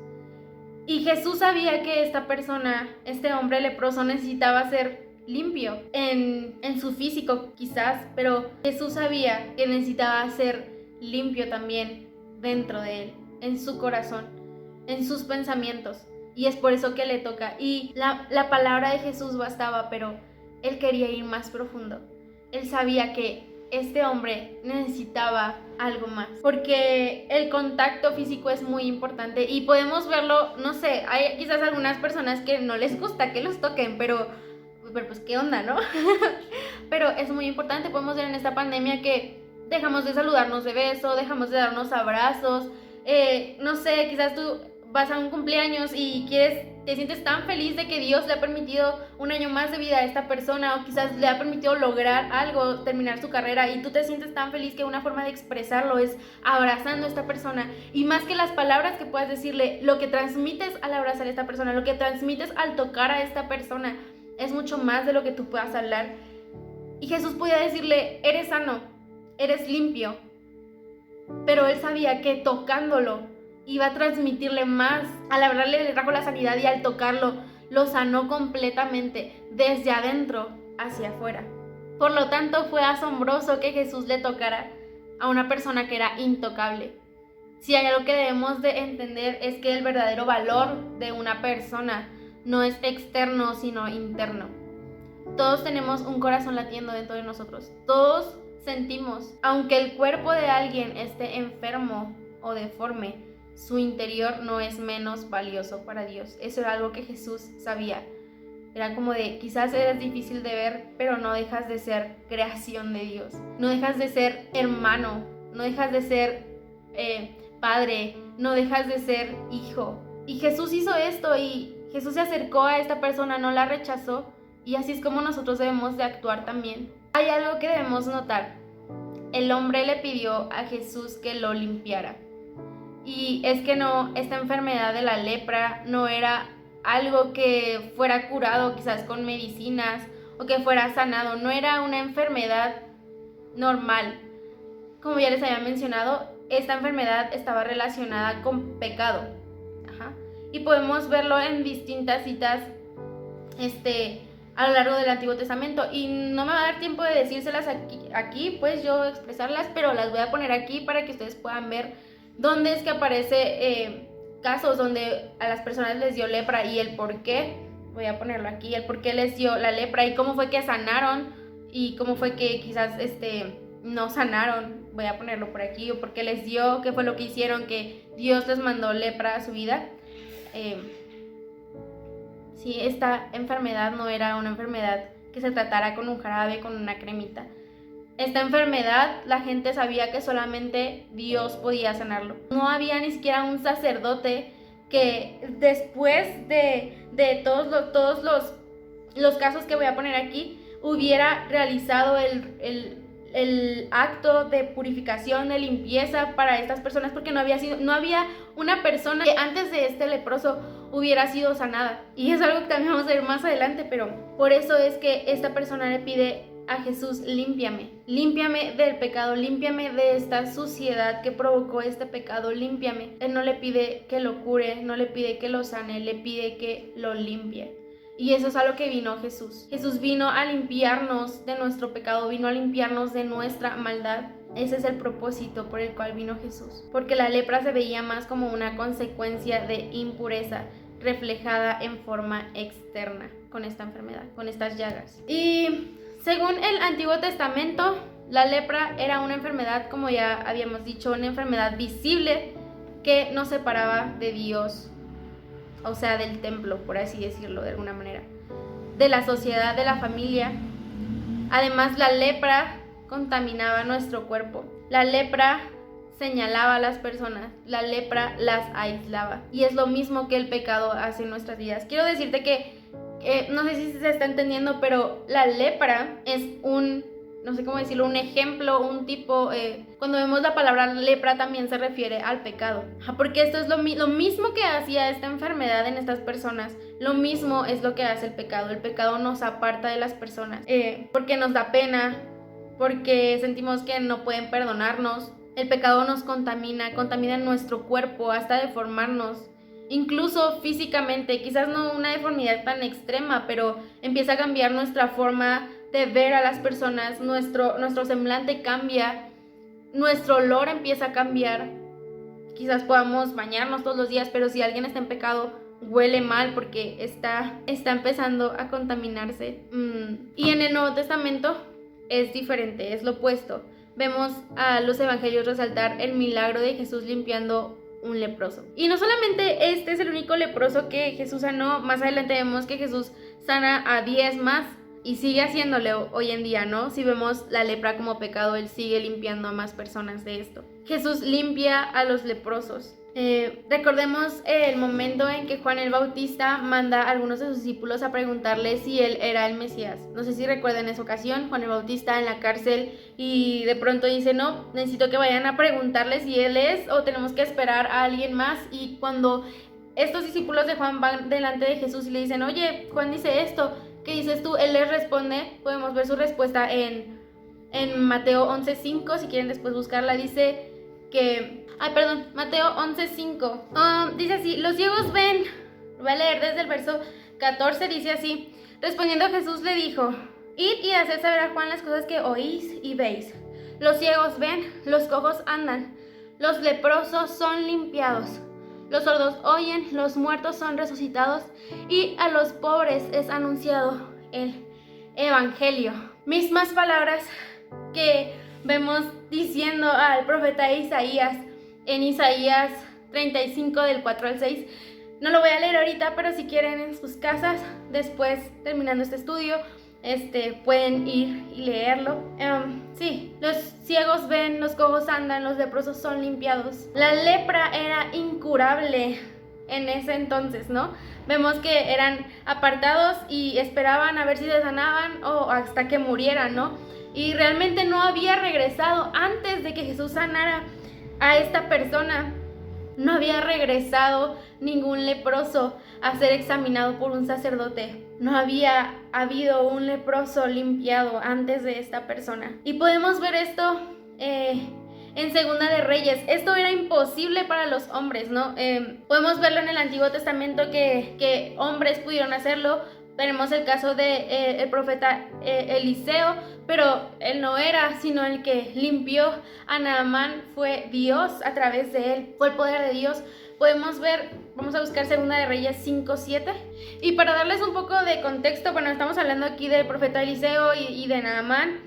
Y Jesús sabía que esta persona, este hombre leproso, necesitaba ser limpio en su físico quizás, pero Jesús sabía que necesitaba ser limpio también dentro de él, en su corazón, en sus pensamientos. Y es por eso que le toca. Y la palabra de Jesús bastaba, pero él quería ir más profundo. Él sabía que este hombre necesitaba algo más, porque el contacto físico es muy importante y podemos verlo, no sé, hay quizás algunas personas que no les gusta que los toquen, pero pues qué onda, ¿no? Pero es muy importante. Podemos ver en esta pandemia que dejamos de saludarnos de beso, dejamos de darnos abrazos, no sé, quizás tú vas a un cumpleaños y te sientes tan feliz de que Dios le ha permitido un año más de vida a esta persona, o quizás le ha permitido lograr algo, terminar su carrera, y tú te sientes tan feliz que una forma de expresarlo es abrazando a esta persona. Y más que las palabras que puedas decirle, lo que transmites al abrazar a esta persona, lo que transmites al tocar a esta persona, es mucho más de lo que tú puedas hablar. Y Jesús podía decirle, eres sano, eres limpio, pero él sabía que tocándolo iba a transmitirle más. Al hablarle le trajo la sanidad, y al tocarlo lo sanó completamente, desde adentro hacia afuera. Por lo tanto, fue asombroso que Jesús le tocara a una persona que era intocable. Si hay algo que debemos de entender, es que el verdadero valor de una persona no es externo, sino interno. Todos tenemos un corazón latiendo dentro de nosotros. Todos sentimos, aunque el cuerpo de alguien esté enfermo o deforme, su interior no es menos valioso para Dios. Eso era algo que Jesús sabía. Era como de, quizás eres difícil de ver, pero no dejas de ser creación de Dios. No dejas de ser hermano, no dejas de ser padre, no dejas de ser hijo. Y Jesús hizo esto, y Jesús se acercó a esta persona, no la rechazó, y así es como nosotros debemos de actuar también. Hay algo que debemos notar. El hombre le pidió a Jesús que lo limpiara. Y es que no, esta enfermedad de la lepra no era algo que fuera curado quizás con medicinas o que fuera sanado, no era una enfermedad normal. Como ya les había mencionado, esta enfermedad estaba relacionada con pecado. Y podemos verlo en distintas citas a lo largo del Antiguo Testamento, y no me va a dar tiempo de decírselas aquí, pues yo expresarlas, pero las voy a poner aquí para que ustedes puedan ver dónde es que aparece casos donde a las personas les dio lepra y el por qué. Voy a ponerlo aquí, el por qué les dio la lepra y cómo fue que sanaron y cómo fue que quizás no sanaron. Voy a ponerlo por aquí, o por qué les dio, qué fue lo que hicieron que Dios les mandó lepra a su vida. Sí, esta enfermedad no era una enfermedad que se tratara con un jarabe, con una cremita. Esta enfermedad, la gente sabía que solamente Dios podía sanarlo. No había ni siquiera un sacerdote que después de todos los casos que voy a poner aquí, hubiera realizado el acto de purificación, de limpieza para estas personas, porque no había una persona que antes de este leproso hubiera sido sanada. Y es algo que también vamos a ver más adelante, pero por eso es que esta persona le pide a Jesús, límpiame del pecado, límpiame de esta suciedad que provocó este pecado, límpiame. Él no le pide que lo cure, no le pide que lo sane, le pide que lo limpie. Y eso es a lo que vino Jesús. Jesús vino a limpiarnos de nuestro pecado, vino a limpiarnos de nuestra maldad. Ese es el propósito por el cual vino Jesús. Porque la lepra se veía más como una consecuencia de impureza reflejada en forma externa con esta enfermedad, con estas llagas. Y según el Antiguo Testamento, la lepra era una enfermedad, como ya habíamos dicho, una enfermedad visible que nos separaba de Dios, o sea, del templo, por así decirlo de alguna manera, de la sociedad, de la familia. Además, la lepra contaminaba nuestro cuerpo. La lepra señalaba a las personas, la lepra las aislaba. Y es lo mismo que el pecado hace en nuestras vidas. Quiero decirte que no sé si se está entendiendo, pero la lepra es no sé cómo decirlo, un ejemplo, un tipo. Cuando vemos la palabra lepra también se refiere al pecado, porque esto es lo mismo que hacía esta enfermedad en estas personas. Lo mismo es lo que hace el pecado. El pecado nos aparta de las personas, porque nos da pena, porque sentimos que no pueden perdonarnos. El pecado nos contamina nuestro cuerpo hasta deformarnos. incluso físicamente, quizás no una deformidad tan extrema, pero empieza a cambiar nuestra forma de ver a las personas, nuestro semblante cambia, nuestro olor empieza a cambiar. Quizás podamos bañarnos todos los días, pero si alguien está en pecado, huele mal porque está empezando a contaminarse. Y en el Nuevo Testamento es diferente, es lo opuesto. Vemos a los evangelios resaltar el milagro de Jesús limpiando un leproso. Y no solamente este es el único leproso que Jesús sanó, más adelante vemos que Jesús sana a 10 más y sigue haciéndolo hoy en día, ¿no? Si vemos la lepra como pecado, Él sigue limpiando a más personas de esto. Jesús limpia a los leprosos. Recordemos el momento en que Juan el Bautista manda a algunos de sus discípulos a preguntarle si él era el Mesías. No sé si recuerdan esa ocasión, Juan el Bautista en la cárcel y de pronto dice, no, necesito que vayan a preguntarle si él es o tenemos que esperar a alguien más. Y cuando estos discípulos de Juan van delante de Jesús y le dicen, oye, Juan dice esto, ¿qué dices tú? Él les responde, podemos ver su respuesta en Mateo 11:5, si quieren después buscarla, dice que... Mateo 11:5. Dice así, los ciegos ven. Voy a leer desde el verso 14, dice así. Respondiendo Jesús le dijo, id y haced saber a Juan las cosas que oís y veis. Los ciegos ven, los cojos andan, los leprosos son limpiados, los sordos oyen, los muertos son resucitados y a los pobres es anunciado el evangelio. Mismas palabras que vemos diciendo al profeta Isaías en Isaías 35 del 4 al 6. No lo voy a leer ahorita, pero si quieren en sus casas, después terminando este estudio, pueden ir y leerlo. Sí, los ciegos ven, los cojos andan, los leprosos son limpiados. La lepra era incurable en ese entonces, ¿no? Vemos que eran apartados y esperaban a ver si se sanaban o hasta que murieran, ¿no? Y realmente no había regresado antes de que Jesús sanara a esta persona. No había regresado ningún leproso a ser examinado por un sacerdote. No había habido un leproso limpiado antes de esta persona. Y podemos ver esto en Segunda de Reyes. Esto era imposible para los hombres, ¿no? Podemos verlo en el Antiguo Testamento que hombres pudieron hacerlo. Tenemos el caso de el profeta Eliseo, pero él no era, sino el que limpió a Naamán fue Dios a través de él, fue el poder de Dios. Podemos ver, vamos a buscar Segunda de Reyes 5:7. Y para darles un poco de contexto, bueno, estamos hablando aquí del profeta Eliseo y de Naamán.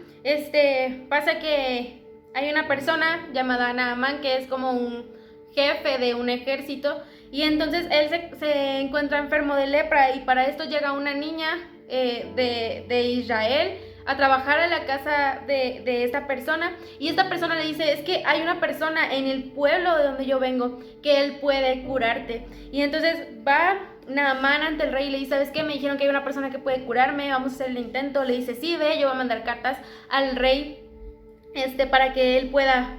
Pasa que hay una persona llamada Naamán que es como un jefe de un ejército. Y entonces él se encuentra enfermo de lepra y para esto llega una niña de Israel a trabajar a la casa de esta persona. Y esta persona le dice, es que hay una persona en el pueblo de donde yo vengo que él puede curarte. Y entonces va Naamán ante el rey y le dice, ¿sabes qué? Me dijeron que hay una persona que puede curarme, vamos a hacer el intento. Le dice, sí, ve, yo voy a mandar cartas al rey para que él pueda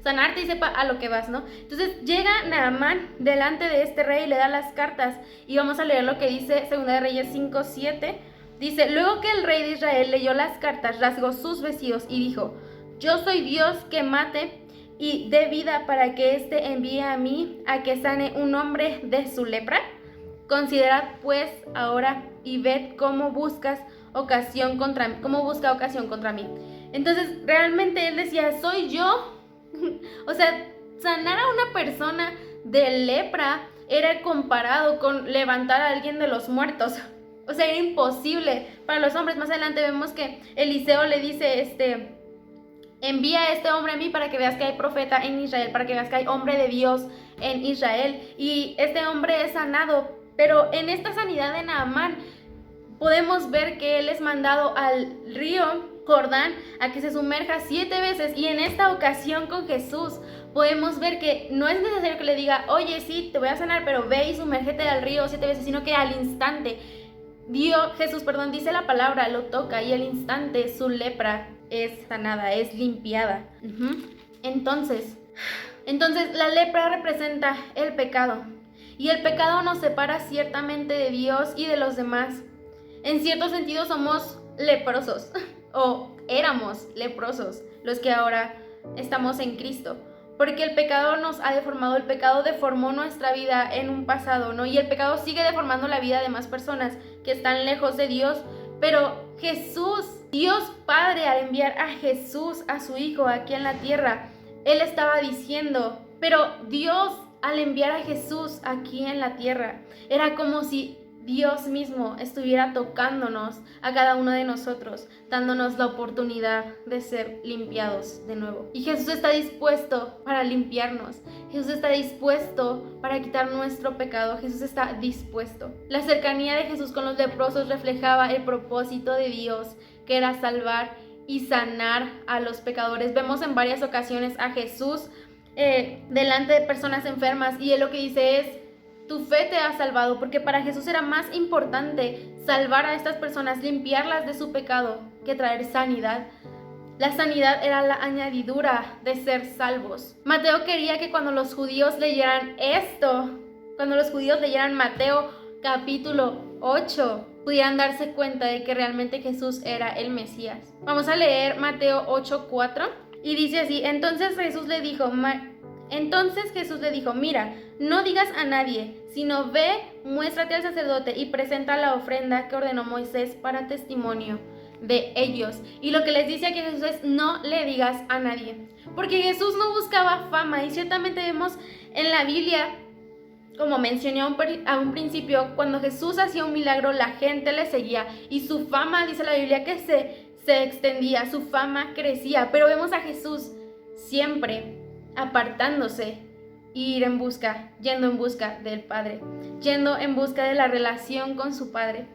sanarte y sepa a lo que vas, ¿no? Entonces llega Naamán delante de este rey y le da las cartas y vamos a leer lo que dice Segunda de Reyes 5:7. Dice, luego que el rey de Israel leyó las cartas, rasgó sus vestidos y dijo, yo soy Dios que mate y dé vida para que envíe a mí a que sane un hombre de su lepra. Considerad pues ahora y ved cómo busca ocasión contra mí. Entonces, realmente él decía, soy yo. O sea, sanar a una persona de lepra era comparado con levantar a alguien de los muertos. O sea, era imposible para los hombres. Más adelante vemos que Eliseo le dice, envía a este hombre a mí para que veas que hay profeta en Israel, para que veas que hay hombre de Dios en Israel. Y este hombre es sanado. Pero en esta sanidad de Naamán podemos ver que él es mandado al río Jordán a que se sumerja 7 veces y en esta ocasión con Jesús podemos ver que no es necesario que le diga, oye, sí, te voy a sanar, pero ve y sumérgete al río 7 veces, sino que al instante Jesús dice la palabra, lo toca y al instante su lepra es sanada, es limpiada. Entonces la lepra representa el pecado y el pecado nos separa ciertamente de Dios y de los demás. En cierto sentido somos leprosos o éramos leprosos los que ahora estamos en Cristo, porque el pecado nos ha deformado, el pecado deformó nuestra vida en un pasado, ¿no? Y el pecado sigue deformando la vida de más personas que están lejos de Dios, pero Jesús, Dios Padre, al enviar a Jesús, a su Hijo aquí en la tierra, Él estaba diciendo, pero Dios al enviar a Jesús aquí en la tierra, era como si Dios mismo estuviera tocándonos a cada uno de nosotros, dándonos la oportunidad de ser limpiados de nuevo. Y Jesús está dispuesto para limpiarnos. Jesús está dispuesto para quitar nuestro pecado. Jesús está dispuesto. La cercanía de Jesús con los leprosos reflejaba el propósito de Dios, que era salvar y sanar a los pecadores. Vemos en varias ocasiones a Jesús delante de personas enfermas, y Él lo que dice es: tu fe te ha salvado, porque para Jesús era más importante salvar a estas personas, limpiarlas de su pecado, que traer sanidad. La sanidad era la añadidura de ser salvos. Mateo quería que cuando los judíos leyeran esto, cuando los judíos leyeran Mateo capítulo 8, pudieran darse cuenta de que realmente Jesús era el Mesías. Vamos a leer Mateo 8:4 y dice así: Entonces Jesús le dijo, mira, no digas a nadie, sino ve, muéstrate al sacerdote y presenta la ofrenda que ordenó Moisés para testimonio de ellos. Y lo que les dice aquí Jesús es: no le digas a nadie, porque Jesús no buscaba fama. Y ciertamente vemos en la Biblia, como mencioné a un principio, cuando Jesús hacía un milagro, la gente le seguía y su fama, dice la Biblia, que se extendía, su fama crecía. Pero vemos a Jesús siempre apartándose, yendo en busca del Padre, yendo en busca de la relación con su Padre.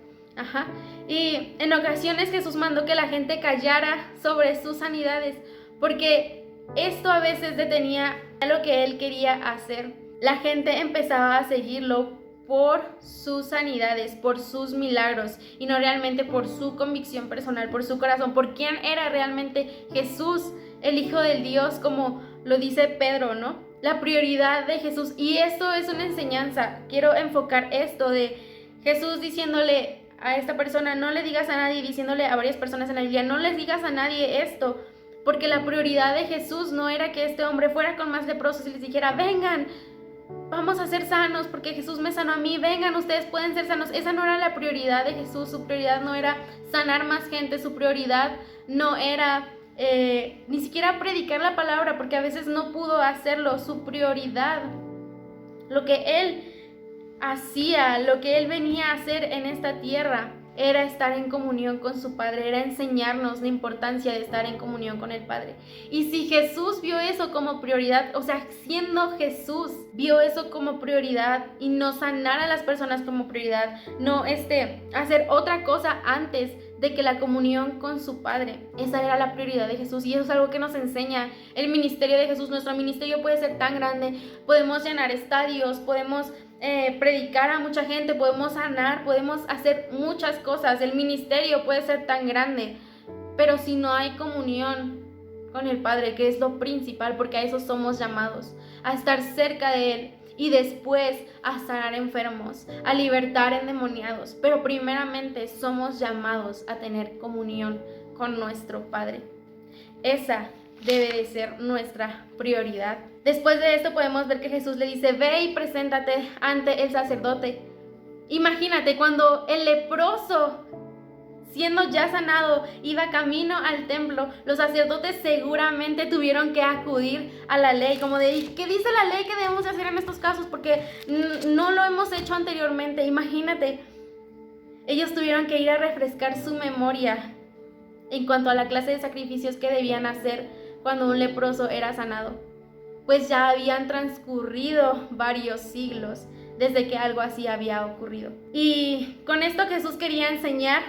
Y en ocasiones Jesús mandó que la gente callara sobre sus sanidades, porque esto a veces detenía lo que Él quería hacer. La gente empezaba a seguirlo por sus sanidades, por sus milagros, y no realmente por su convicción personal, por su corazón, por quién era realmente Jesús, el Hijo del Dios, como lo dice Pedro, ¿no? La prioridad de Jesús. Y esto es una enseñanza. Quiero enfocar esto de Jesús diciéndole a esta persona: no le digas a nadie, diciéndole a varias personas en la Biblia: no les digas a nadie esto, porque la prioridad de Jesús no era que este hombre fuera con más leprosos y les dijera: vengan, vamos a ser sanos, porque Jesús me sanó a mí, vengan, ustedes pueden ser sanos. Esa no era la prioridad de Jesús. Su prioridad no era sanar más gente, su prioridad no era ni siquiera predicar la palabra, porque a veces no pudo hacerlo. Su prioridad, lo que Él hacía, lo que Él venía a hacer en esta tierra, era estar en comunión con su Padre, era enseñarnos la importancia de estar en comunión con el Padre. Y si Jesús vio eso como prioridad, o sea, siendo Jesús, vio eso como prioridad y no sanar a las personas como prioridad, no hacer otra cosa antes de que la comunión con su Padre, esa era la prioridad de Jesús. Y eso es algo que nos enseña el ministerio de Jesús. Nuestro ministerio puede ser tan grande, podemos llenar estadios, podemos predicar a mucha gente, podemos sanar, podemos hacer muchas cosas. El ministerio puede ser tan grande, pero si no hay comunión con el Padre, que es lo principal, porque a eso somos llamados, a estar cerca de Él, y después a sanar enfermos, a libertar endemoniados. Pero primeramente somos llamados a tener comunión con nuestro Padre. Esa debe de ser nuestra prioridad. Después de esto podemos ver que Jesús le dice: ve y preséntate ante el sacerdote. Imagínate, cuando el leproso, siendo ya sanado, iba camino al templo, los sacerdotes seguramente tuvieron que acudir a la ley, como de: ¿qué dice la ley que debemos hacer en estos casos? Porque no lo hemos hecho anteriormente. Imagínate, ellos tuvieron que ir a refrescar su memoria en cuanto a la clase de sacrificios que debían hacer cuando un leproso era sanado, pues ya habían transcurrido varios siglos desde que algo así había ocurrido. Y con esto Jesús quería enseñar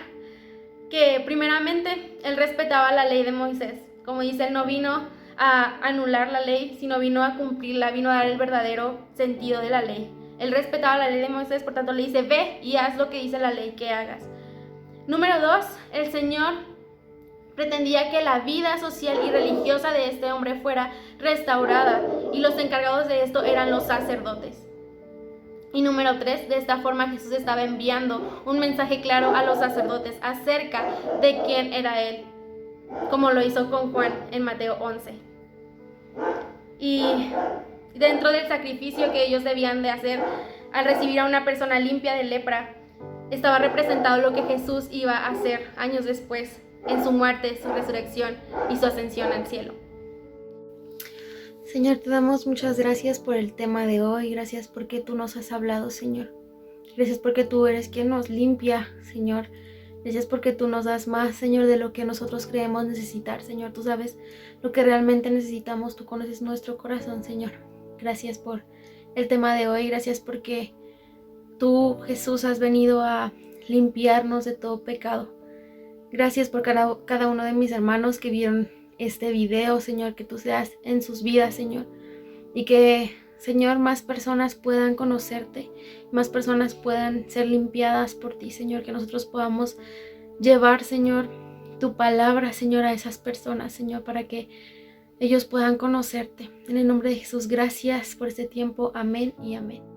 que primeramente Él respetaba la ley de Moisés. Como dice, Él no vino a anular la ley, sino vino a cumplirla, vino a dar el verdadero sentido de la ley. Él respetaba la ley de Moisés, por tanto le dice: ve y haz lo que dice la ley que hagas. Número 2, el Señor pretendía que la vida social y religiosa de este hombre fuera restaurada, y los encargados de esto eran los sacerdotes. Y número 3, de esta forma Jesús estaba enviando un mensaje claro a los sacerdotes acerca de quién era Él, como lo hizo con Juan en Mateo 11. Y dentro del sacrificio que ellos debían de hacer al recibir a una persona limpia de lepra, estaba representado lo que Jesús iba a hacer años después, en su muerte, su resurrección y su ascensión al cielo. Señor, te damos muchas gracias por el tema de hoy. Gracias porque tú nos has hablado, Señor. Gracias porque tú eres quien nos limpia, Señor. Gracias porque tú nos das más, Señor, de lo que nosotros creemos necesitar, Señor. Tú sabes lo que realmente necesitamos. Tú conoces nuestro corazón, Señor. Gracias por el tema de hoy. Gracias porque tú, Jesús, has venido a limpiarnos de todo pecado. Gracias por cada uno de mis hermanos que vieron este video, Señor, que tú seas en sus vidas, Señor, y que, Señor, más personas puedan conocerte, más personas puedan ser limpiadas por ti, Señor, que nosotros podamos llevar, Señor, tu palabra, Señor, a esas personas, Señor, para que ellos puedan conocerte. En el nombre de Jesús, gracias por este tiempo. Amén y amén.